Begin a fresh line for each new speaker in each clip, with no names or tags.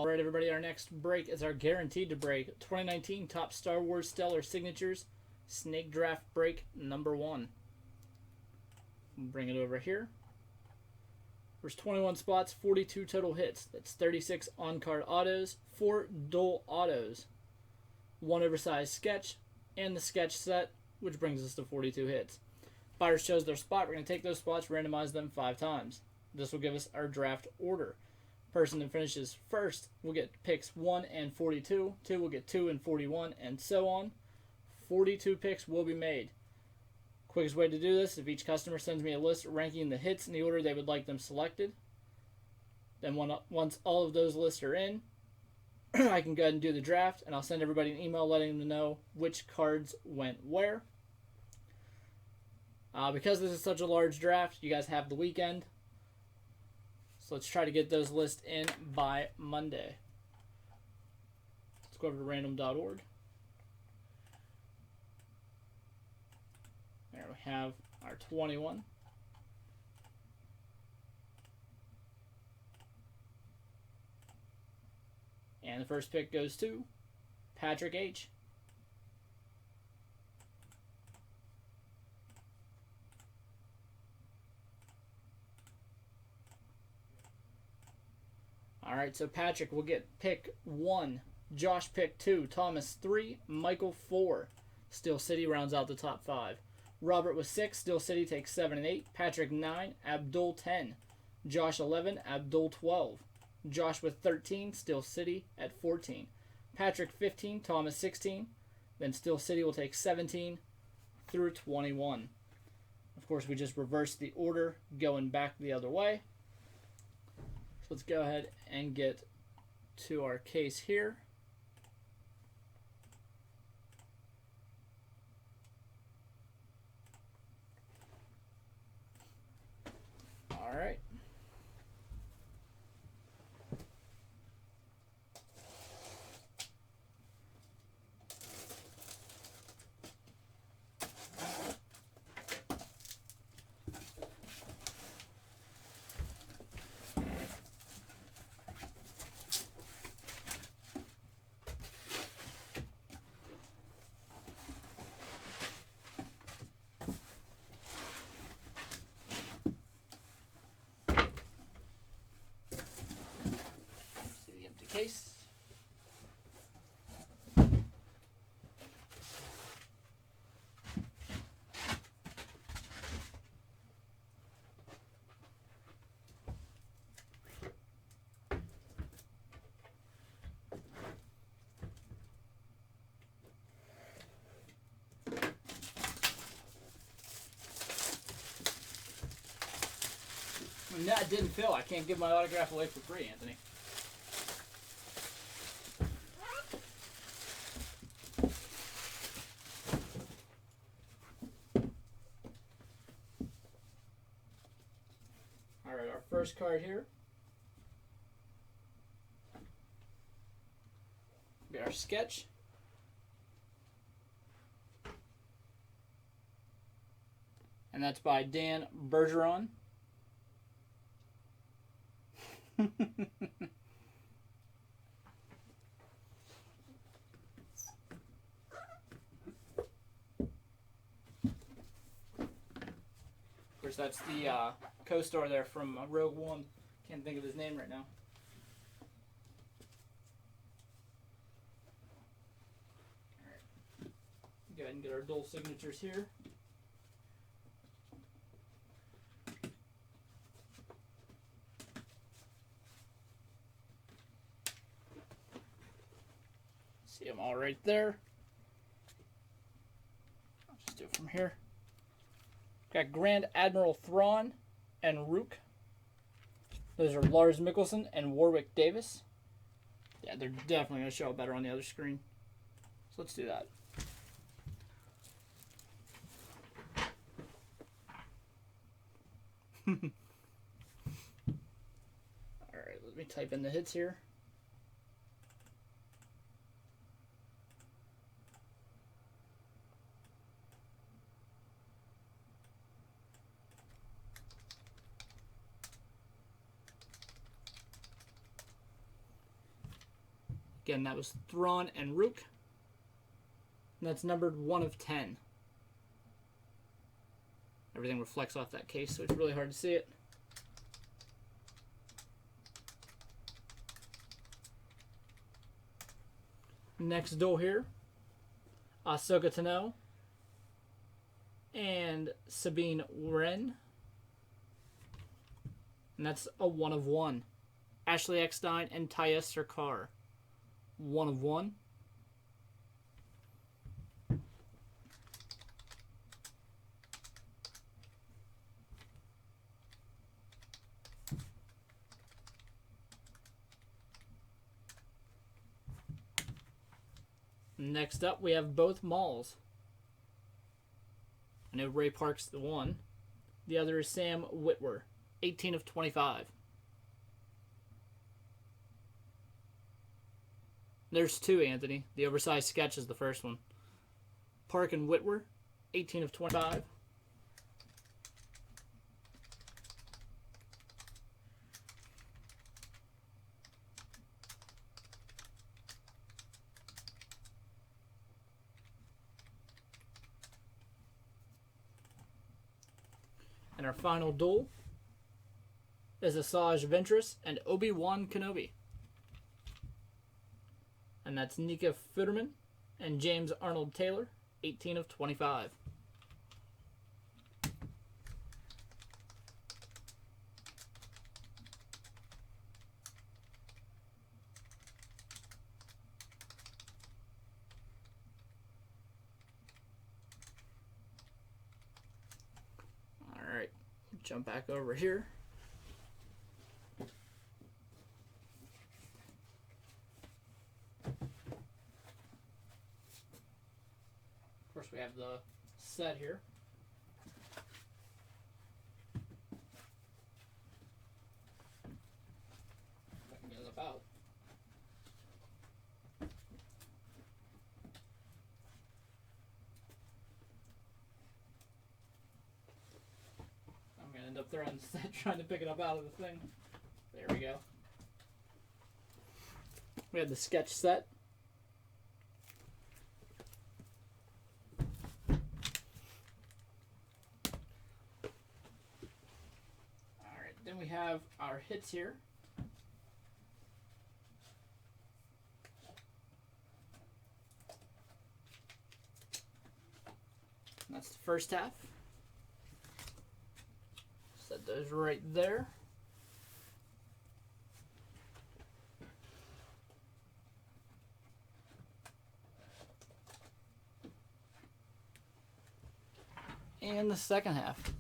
Alright, everybody, our next break is our guaranteed to break 2019 Top Star Wars Stellar Signatures Snake Draft Break number 1. Bring it over here. There's 21 spots, 42 total hits. That's 36 on-card autos, 4 dual autos, 1 oversized sketch, and the sketch set, which brings us to 42 hits. Buyers chose their spot. We're going to take those spots, randomize them 5 times. This will give us our draft order. Person that finishes first will get picks 1 and 42. 2 will get 2 and 41, and so on. 42 picks will be made. Quickest way to do this, if each customer sends me a list ranking the hits in the order they would like them selected. Then once all of those lists are in, I can go ahead and do the draft, and I'll send everybody an email letting them know which cards went where. Because this is such a large draft, you guys have the weekend. So let's try to get those lists in by Monday. Let's go over to random.org. There we have our 21. And the first pick goes to Patrick H. Alright, so Patrick will get pick 1, Josh pick 2, Thomas 3, Michael 4. Steel City rounds out the top 5. Robert with 6, Steel City takes 7 and 8. Patrick 9, Abdul 10. Josh 11, Abdul 12. Josh with 13, Steel City at 14. Patrick 15, Thomas 16. Then Steel City will take 17 through 21. Of course, we just reversed the order going back the other way. So let's go ahead and get to our case here. All right. Case. When that didn't fill, I can't give my autograph away for free, Anthony. Alright, our first card here will be our sketch. And that's by Dan Bergeron. Of course, that's the co-star there from Rogue One. Can't think of his name right now. Alright. Go ahead and get our dual signatures here. See them all right there. I'll just do it from here. Got Grand Admiral Thrawn and Rook. Those are Lars Mikkelsen and Warwick Davis. Yeah, they're definitely going to show up better on the other screen. So let's do that. Alright, let me type in the hits here. Again, that was Thrawn and Rook. And that's numbered 1 of 10. Everything reflects off that case, so it's really hard to see it. Next duel here, Ahsoka Tano and Sabine Wren. And that's a 1 of 1. Ashley Eckstein and Taya Sircar. 1 of 1. Next up, we have both Mauls. I know Ray Park's the one. The other is Sam Witwer, 18 of 25. There's 2, Anthony. The oversized sketch is the first one. Park and Witwer, 18 of 25. And our final duel is Asajj Ventress and Obi-Wan Kenobi. And that's Nika Futterman and James Arnold Taylor, 18 of 25. Alright, jump back over here. Of course, we have the set here. If I can get it about. I'm gonna end up there on the set trying to pick it up out of the thing. There we go. We have the sketch set. Then we have our hits here. And that's the first half. Set those right there. And the second half.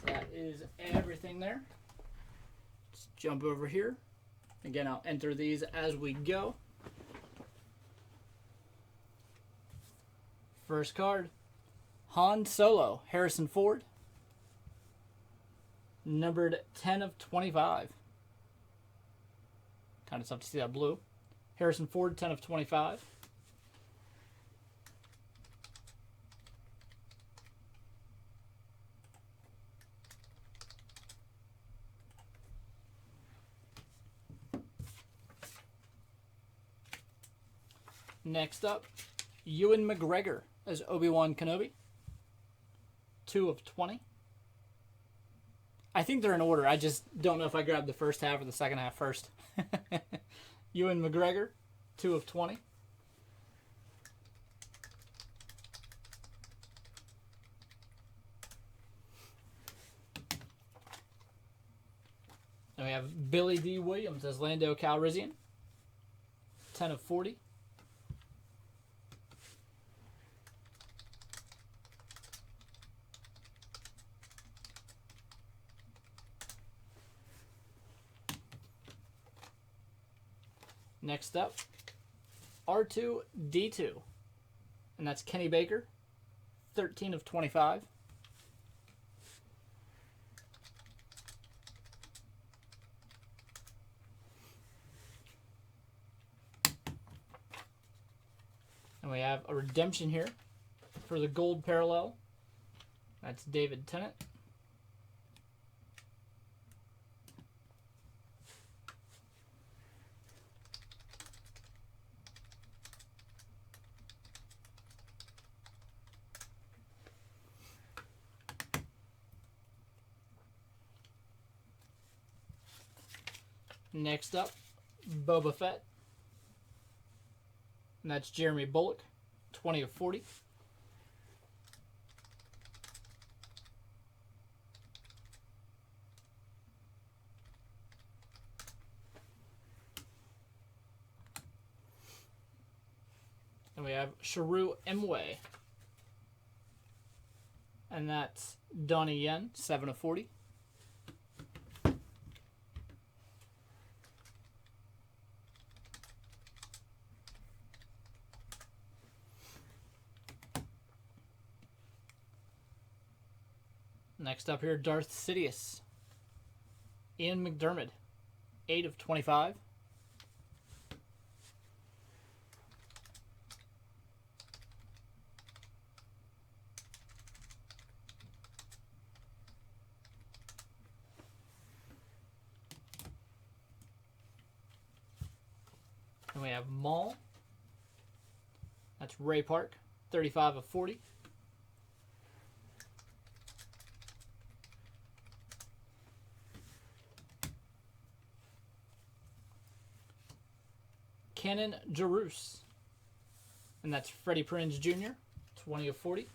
That is everything there. Let's jump over here. Again, I'll enter these as we go. First card, Han Solo, Harrison Ford. Numbered 10 of 25. Kind of tough to see that blue. Harrison Ford, 10 of 25. Next up, Ewan McGregor as Obi-Wan Kenobi. 2 of 20. I think they're in order. I just don't know if I grabbed the first half or the second half first. Ewan McGregor, 2 of 20. Then we have Billy D. Williams as Lando Calrissian, 10 of 40. Next up, R2-D2. And that's Kenny Baker, 13 of 25. And we have a redemption here for the gold parallel. That's David Tennant. Next up, Boba Fett. And that's Jeremy Bullock, 20 of 40. And we have Sharu Imwe. And that's Donnie Yen, 7 of 40. Next up here, Darth Sidious. Ian McDermott, 8 of 25. And we have Maul. That's Ray Park, 35 of 40. Cannon Jarus. And that's Freddie Prinze Jr., 20 of 40.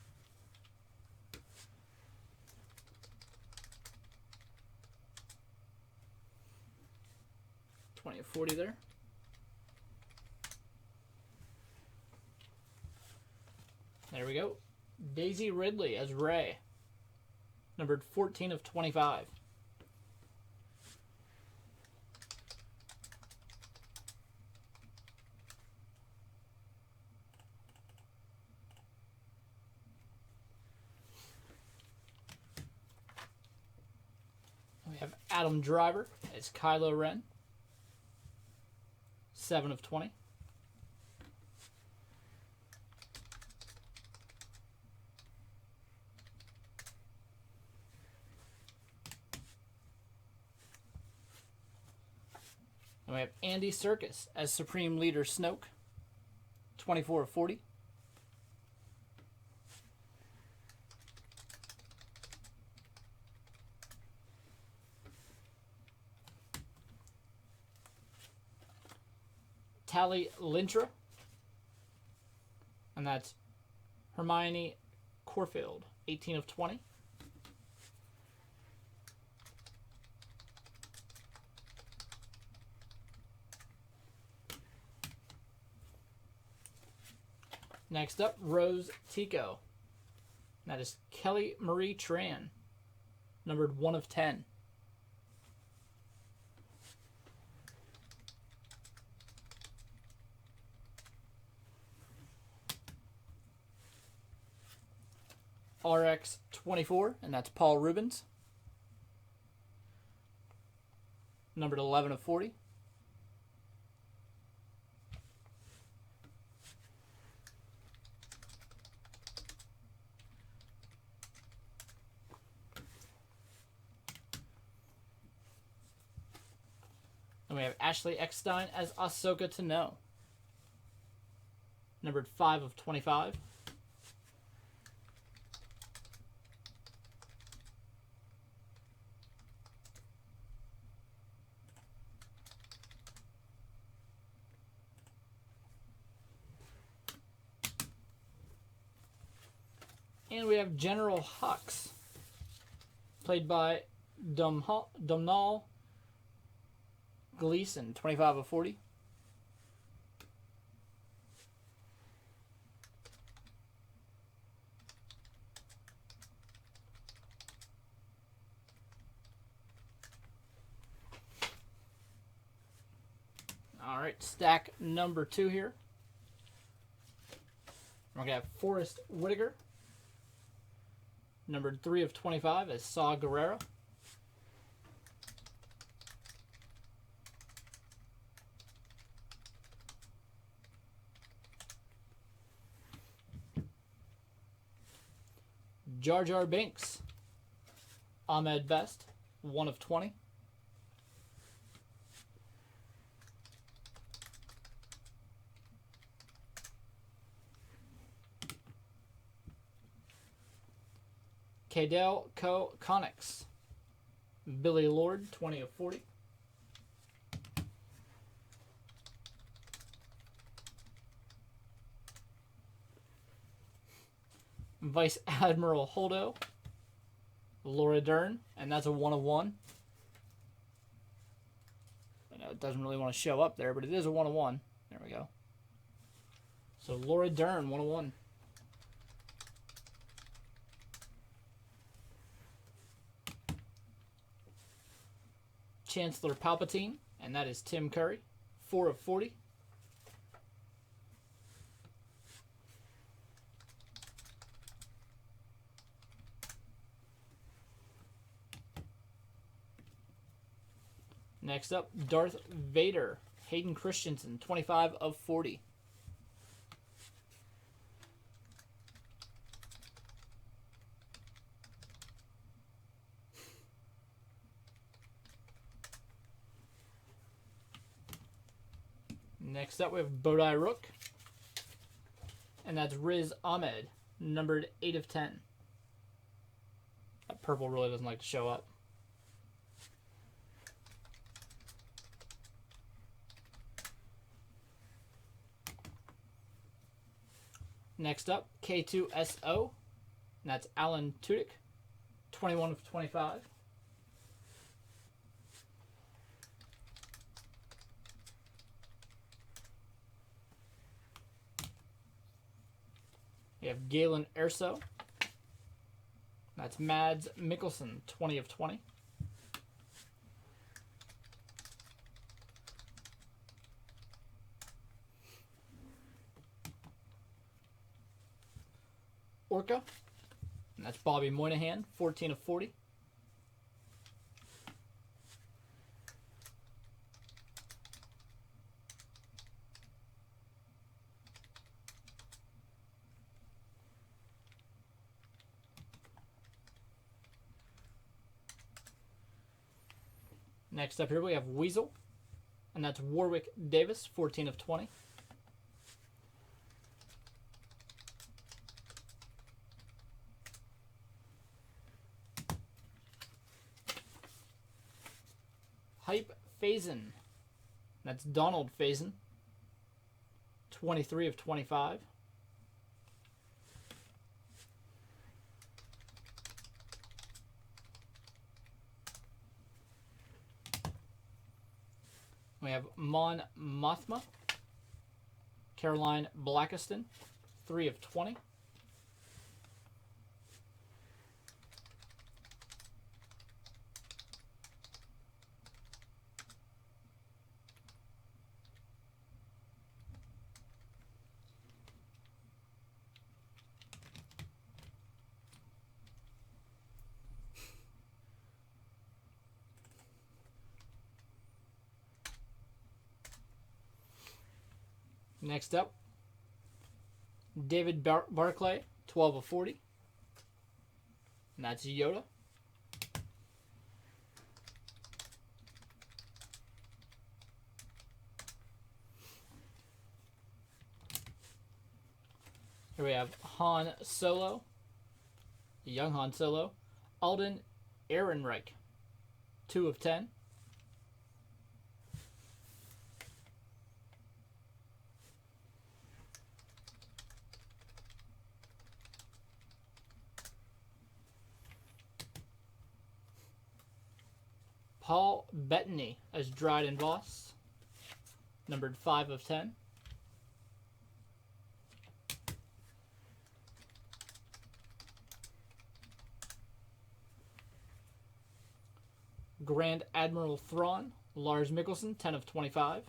There. There we go. Daisy Ridley as Rey. Numbered 14 of 25. We have Adam Driver as Kylo Ren. 7 of 20. And we have Andy Serkis as Supreme Leader Snoke. 24 of 40. Tali Lintra. And that's Hermione Corfield, 18 of 20. Next up, Rose Tico. That is Kelly Marie Tran, numbered 1 of 10. RX 24, and that's Paul Rubens, numbered 11 of 40. And we have Ashley Eckstein as Ahsoka Tano, numbered 5 of 25. And we have General Hux, played by Domhnall Gleeson, 25 of 40. All right, stack number 2 here. We're going to have Forrest Whitaker, numbered 3 of 25 as Saw Gerrera. Jar Jar Binks. Ahmed Best, 1 of 20. Cadell Connix. Billy Lord, 20 of 40. Vice Admiral Holdo. Laura Dern, and that's a 1 of 1. I know it doesn't really want to show up there, but it is a 1 of 1. There we go. So Laura Dern, 1 of 1. Chancellor Palpatine, and that is Tim Curry, 4 of 40. Next up, Darth Vader, Hayden Christensen, 25 of 40. Next up, we have Bodai Rook, and that's Riz Ahmed, numbered 8 of 10. That purple really doesn't like to show up. Next up, K2SO, and that's Alan Tudyk, 21 of 25. We have Galen Erso. That's Mads Mikkelsen, 20 of 20. Orca. And that's Bobby Moynihan, 14 of 40. Next up here we have Weasel, and that's Warwick Davis, 14 of 20. Hype Faison, that's Donald Faison, 23 of 25. We have Mon Mothma, Caroline Blackiston, 3 of 20. Next up, David Barclay, 12 of 40. And that's Yoda. Here we have Han Solo, young Han Solo, Alden Ehrenreich, 2 of 10. Paul Bettany as Dryden Voss, numbered 5 of 10. Grand Admiral Thrawn, Lars Mikkelsen, 10 of 25.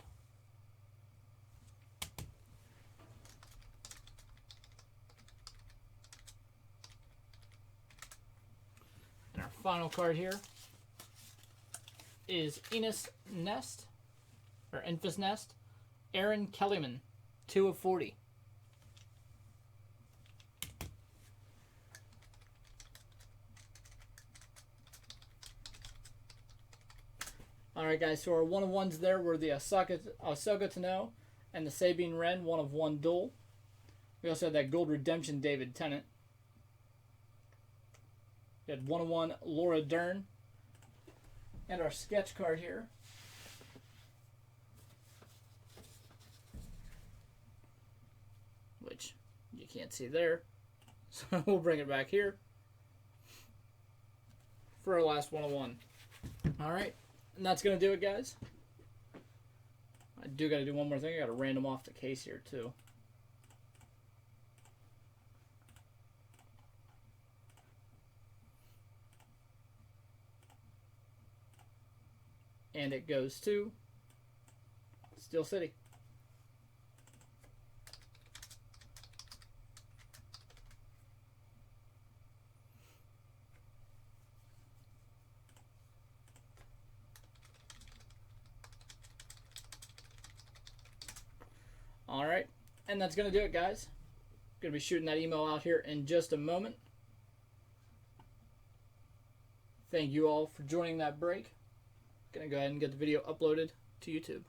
And our final card here is Enos Nest, or Enfys Nest, Aaron Kellyman, 2 of 40. Alright guys, so our 1-of-1s there were the Ahsoka Tano and the Sabine Wren 1-of-1 duel. We also had that Gold Redemption David Tennant. We had 1-of-1 Laura Dern. And our sketch card here. Which you can't see there. So we'll bring it back here for our last 1-of-1. Alright, and that's going to do it, guys. I do got to do one more thing. I got to random off the case here, too. And it goes to Steel City. Alright, and that's going to do it, guys. Going to be shooting that email out here in just a moment. Thank you all for joining that break. Going to go ahead and get the video uploaded to YouTube.